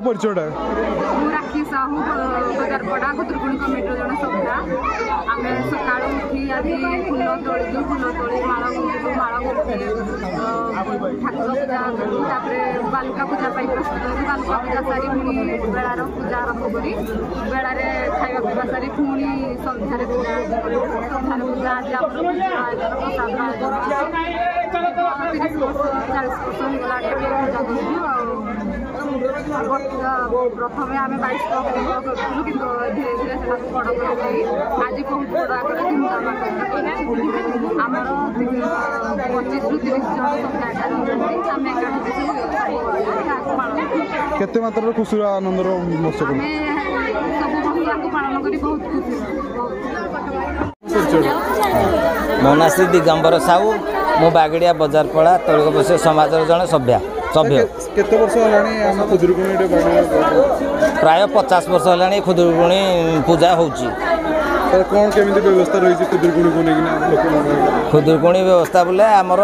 परिचयटा राखी Sahu बजारपड़ा खुदुरकुणी committee जन सभ्या आम सका उठी आज फुल तोड़ू फुल तोड़ी माला गुंथु माला गुंथि ठाकुर पूजा करूँ बालुका पूजा प्रस्तुत होगी बालुका पूजा सारी पुणी बेलार पूजा आरंभ करी बेलार खाଇବା ପିଇବା सारी पुणी सन्धार पूजा सन्धार पूजा आज आयोजन प्रसाद आयोजन 30 वर्ष 40 वर्ष होगा पूजा करूँ प्रथम आम 22 करूँ कि धीरे धीरे से बड़ कर आज बहुत बड़ आकार धूमधाम आमर 25 ରୁ 30 जन आम केते मात्रा खुशी आनंदर महोत्सव सब वर्ष पालन कर बहुत खुशी मो ना श्री दिगंबर साहू मु बागड़िया बजारपड़ा तलिक बसे समाज जन सभ्या सभ्य केते वर्ष होलानी हम खुदुरकुणी प्राय 50 वर्ष होलानी खुदुरकुणी पूजा होची कौन केमिति व्यवस्था रही खुदुरकुणी को लेकिन खुदुरकुणी व्यवस्था बोले आमर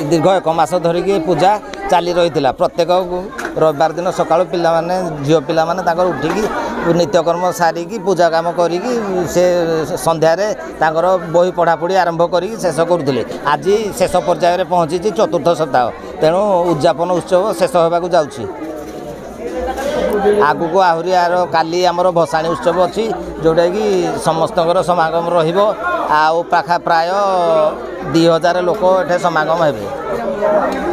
दीर्घ 1 मास धरिकी पूजा चाली रही प्रत्येक रविवार दिन सका पिला झील पिला उठिकी नित्यकर्म सारिकी पूजा काम करी से संध्यार बही पढ़ापढ़ी आरंभ कर शेष करुले आज शेष पर्यायर पहुँची चतुर्थ सप्ताह तेणु उद्यापन उत्सव शेष होगा जाऊँगी आगु आहरी आर काली आमर भसाणी उत्सव अच्छी जोटा कि समस्त समागम रहा प्राय 2000 लोक ये समागम हे।